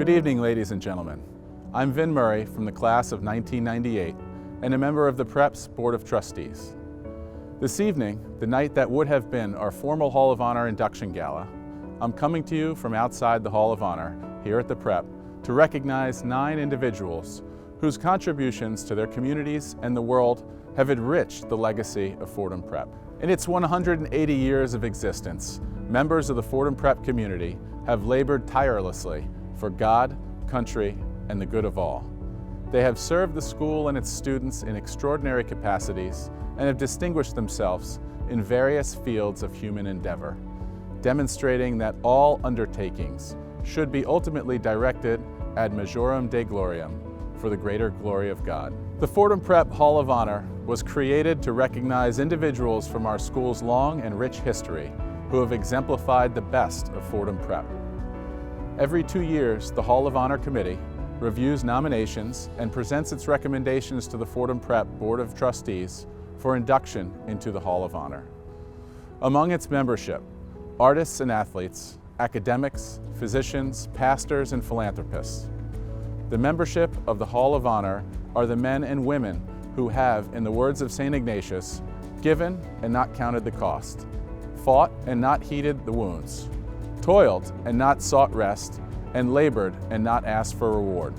Good evening, ladies and gentlemen. I'm Vin Murray from the class of 1998 and a member of the Prep's Board of Trustees. This evening, the night that would have been our formal Hall of Honor induction gala, I'm coming to you from outside the Hall of Honor here at the Prep to recognize 9 individuals whose contributions to their communities and the world have enriched the legacy of Fordham Prep. In its 180 years of existence, members of the Fordham Prep community have labored tirelessly for God, country, and the good of all. They have served the school and its students in extraordinary capacities and have distinguished themselves in various fields of human endeavor, demonstrating that all undertakings should be ultimately directed ad majorem Dei gloriam, for the greater glory of God. The Fordham Prep Hall of Honor was created to recognize individuals from our school's long and rich history who have exemplified the best of Fordham Prep. Every 2 years, the Hall of Honor Committee reviews nominations and presents its recommendations to the Fordham Prep Board of Trustees for induction into the Hall of Honor. Among its membership, artists and athletes, academics, physicians, pastors, and philanthropists. The membership of the Hall of Honor are the men and women who have, in the words of St. Ignatius, given and not counted the cost, fought and not heeded the wounds, toiled and not sought rest, and labored and not asked for reward.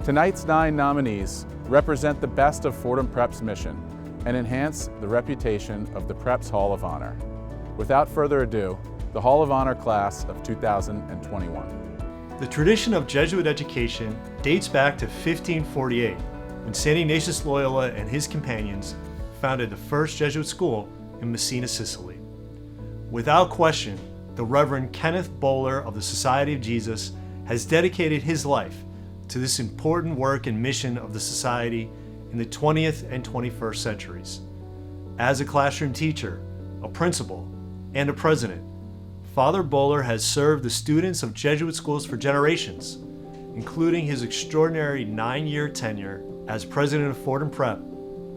Tonight's 9 nominees represent the best of Fordham Prep's mission and enhance the reputation of the Prep's Hall of Honor. Without further ado, the Hall of Honor class of 2021. The tradition of Jesuit education dates back to 1548, when St. Ignatius Loyola and his companions founded the first Jesuit school in Messina, Sicily. Without question, the Reverend Kenneth Bowler of the Society of Jesus has dedicated his life to this important work and mission of the Society in the 20th and 21st centuries. As a classroom teacher, a principal, and a president, Father Bowler has served the students of Jesuit schools for generations, including his extraordinary 9-year tenure as president of Fordham Prep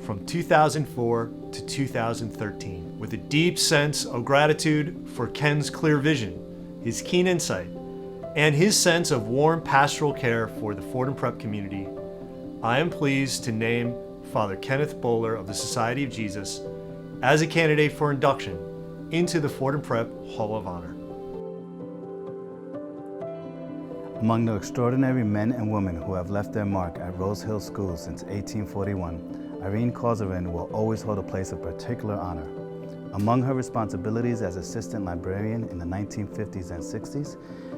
from 2004 to 2013. With a deep sense of gratitude for Ken's clear vision, his keen insight, and his sense of warm pastoral care for the Fordham Prep community, I am pleased to name Father Kenneth Bowler of the Society of Jesus as a candidate for induction into the Fordham Prep Hall of Honor. Among the extraordinary men and women who have left their mark at Rose Hill School since 1841, Irene Kazarin will always hold a place of particular honor. Among her responsibilities as assistant librarian in the 1950s and 60s,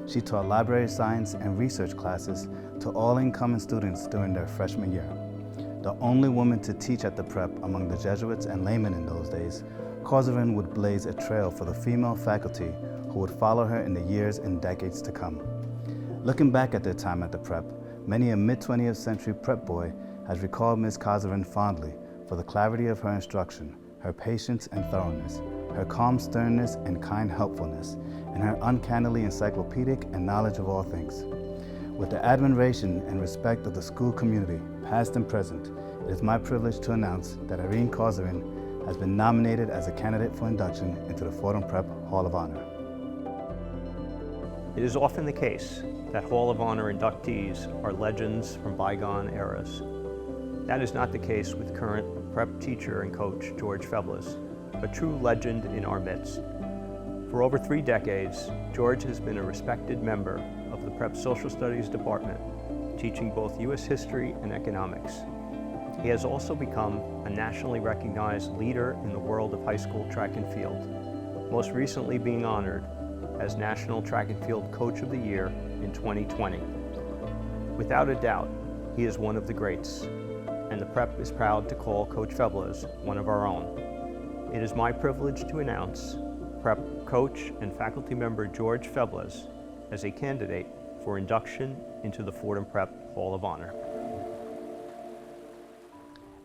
she taught library science and research classes to all incoming students during their freshman year. The only woman to teach at the Prep among the Jesuits and laymen in those days, Kazarin would blaze a trail for the female faculty who would follow her in the years and decades to come. Looking back at their time at the Prep, many a mid-20th century Prep boy has recalled Ms. Kazarin fondly for the clarity of her instruction, her patience and thoroughness, her calm sternness and kind helpfulness, and her uncannily encyclopedic and knowledge of all things. With the admiration and respect of the school community, past and present, it is my privilege to announce that Irene Kazarin has been nominated as a candidate for induction into the Fordham Prep Hall of Honor. It is often the case that Hall of Honor inductees are legends from bygone eras. That is not the case with current Prep teacher and coach George Feblas, a true legend in our midst. For over 3 decades, George has been a respected member of the Prep Social Studies Department, teaching both U.S. history and economics. He has also become a nationally recognized leader in the world of high school track and field, most recently being honored as National Track and Field Coach of the Year in 2020. Without a doubt, he is one of the greats, and the Prep is proud to call Coach Feblas one of our own. It is my privilege to announce Prep coach and faculty member George Feblas as a candidate for induction into the Fordham Prep Hall of Honor.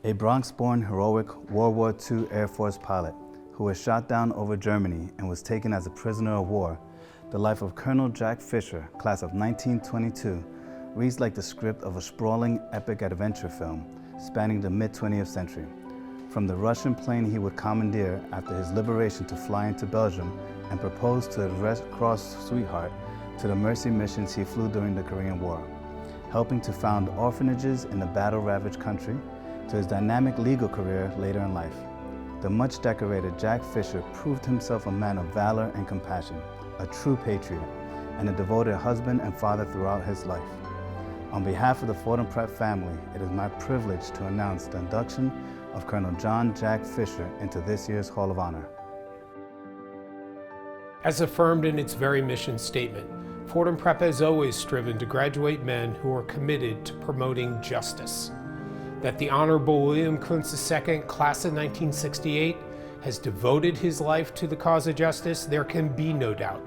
A Bronx-born heroic World War II Air Force pilot who was shot down over Germany and was taken as a prisoner of war, the life of Colonel Jack Fisher, class of 1922, reads like the script of a sprawling epic adventure film spanning the mid-20th century. From the Russian plane he would commandeer after his liberation to fly into Belgium and propose to his Red Cross sweetheart, to the mercy missions he flew during the Korean War, helping to found orphanages in the battle-ravaged country, to his dynamic legal career later in life. The much-decorated Jack Fisher proved himself a man of valor and compassion, a true patriot, and a devoted husband and father throughout his life. On behalf of the Fordham Prep family, it is my privilege to announce the induction of Colonel John Jack Fisher into this year's Hall of Honor. As affirmed in its very mission statement, Fordham Prep has always striven to graduate men who are committed to promoting justice. That the Honorable William Koontz II, class of 1968, has devoted his life to the cause of justice, there can be no doubt.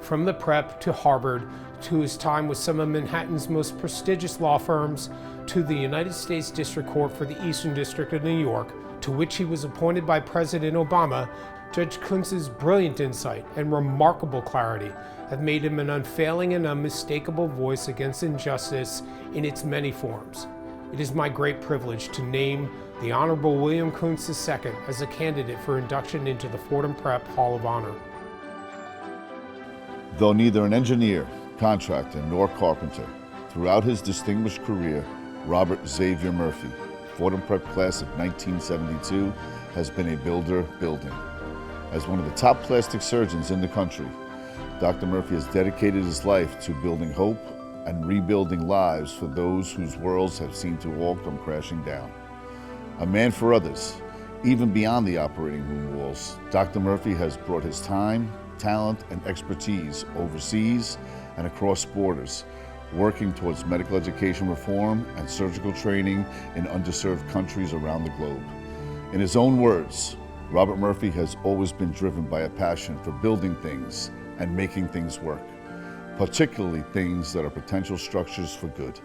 From the Prep to Harvard, to his time with some of Manhattan's most prestigious law firms, to the United States District Court for the Eastern District of New York, to which he was appointed by President Obama, Judge Koontz's brilliant insight and remarkable clarity have made him an unfailing and unmistakable voice against injustice in its many forms. It is my great privilege to name the Honorable William Koontz II as a candidate for induction into the Fordham Prep Hall of Honor. Though neither an engineer, contractor, nor carpenter, throughout his distinguished career, Robert Xavier Murphy, Fordham Prep class of 1972, has been a builder building. As one of the top plastic surgeons in the country, Dr. Murphy has dedicated his life to building hope and rebuilding lives for those whose worlds have seemed to all come crashing down. A man for others, even beyond the operating room walls, Dr. Murphy has brought his time, talent, and expertise overseas and across borders, working towards medical education reform and surgical training in underserved countries around the globe. In his own words, Robert Murphy has always been driven by a passion for building things and making things work, particularly things that are potential structures for good.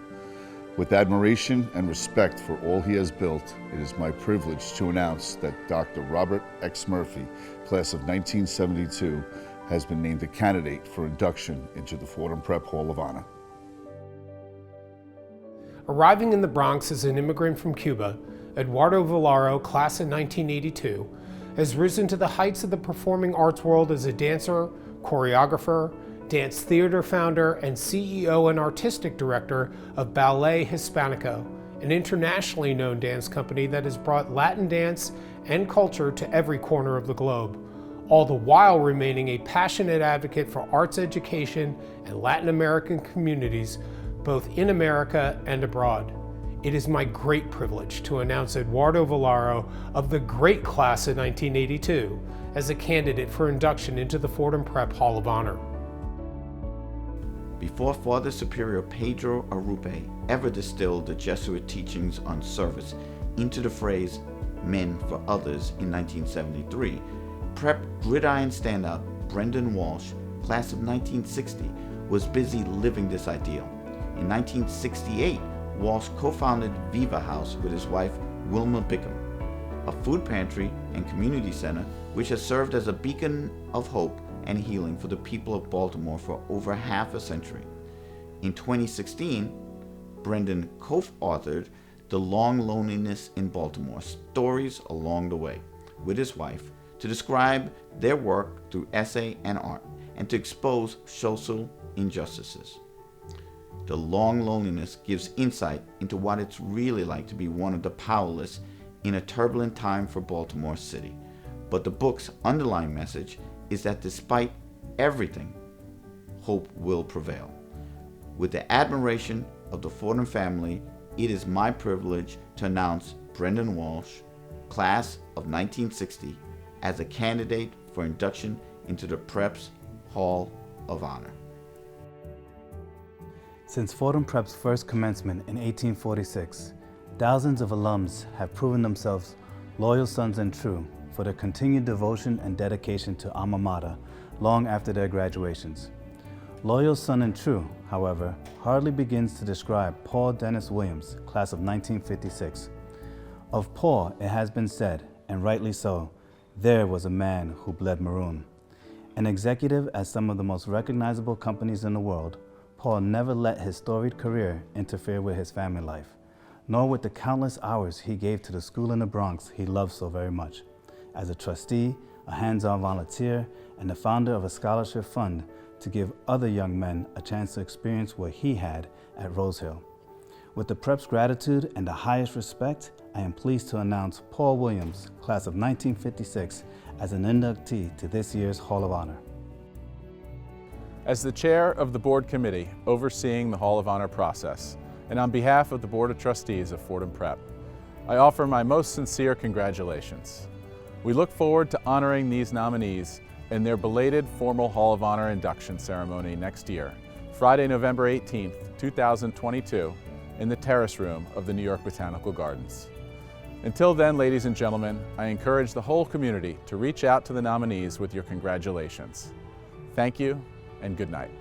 With admiration and respect for all he has built, it is my privilege to announce that Dr. Robert X. Murphy, class of 1972, has been named a candidate for induction into the Fordham Prep Hall of Honor. Arriving in the Bronx as an immigrant from Cuba, Eduardo Vallaro, class of 1982, has risen to the heights of the performing arts world as a dancer, choreographer, dance theater founder, and CEO and artistic director of Ballet Hispanico, an internationally known dance company that has brought Latin dance and culture to every corner of the globe, all the while remaining a passionate advocate for arts education and Latin American communities, both in America and abroad. It is my great privilege to announce Eduardo Vallaro of the great class of 1982 as a candidate for induction into the Fordham Prep Hall of Honor. Before Father Superior Pedro Arrupe ever distilled the Jesuit teachings on service into the phrase men for others in 1973, Prep gridiron standout Brendan Walsh, class of 1960, was busy living this ideal. In 1968, Walsh co-founded Viva House with his wife Wilma Bickham, a food pantry and community center which has served as a beacon of hope and healing for the people of Baltimore for over half a century. In 2016, Brendan co-authored The Long Loneliness in Baltimore, Stories Along the Way, with his wife to describe their work through essay and art and to expose social injustices. The Long Loneliness gives insight into what it's really like to be one of the powerless in a turbulent time for Baltimore City. But the book's underlying message is that despite everything, hope will prevail. With the admiration of the Fordham family, it is my privilege to announce Brendan Walsh, class of 1960, as a candidate for induction into the Prep's Hall of Honor. Since Fordham Prep's first commencement in 1846, thousands of alums have proven themselves loyal sons and true for their continued devotion and dedication to alma mater long after their graduations. Loyal son and true, however, hardly begins to describe Paul Dennis Williams, class of 1956. Of Paul, it has been said, and rightly so, there was a man who bled maroon. An executive at some of the most recognizable companies in the world, Paul never let his storied career interfere with his family life, nor with the countless hours he gave to the school in the Bronx he loved so very much. As a trustee, a hands-on volunteer, and the founder of a scholarship fund to give other young men a chance to experience what he had at Rose Hill. With the prep's gratitude and the highest respect, I am pleased to announce Paul Williams, class of 1956, as an inductee to this year's Hall of Honor. As the chair of the board committee overseeing the Hall of Honor process, and on behalf of the Board of Trustees of Fordham Prep, I offer my most sincere congratulations. We look forward to honoring these nominees in their belated formal Hall of Honor induction ceremony next year, Friday, November 18th, 2022, in the terrace room of the New York Botanical Gardens. Until then, ladies and gentlemen, I encourage the whole community to reach out to the nominees with your congratulations. Thank you and good night.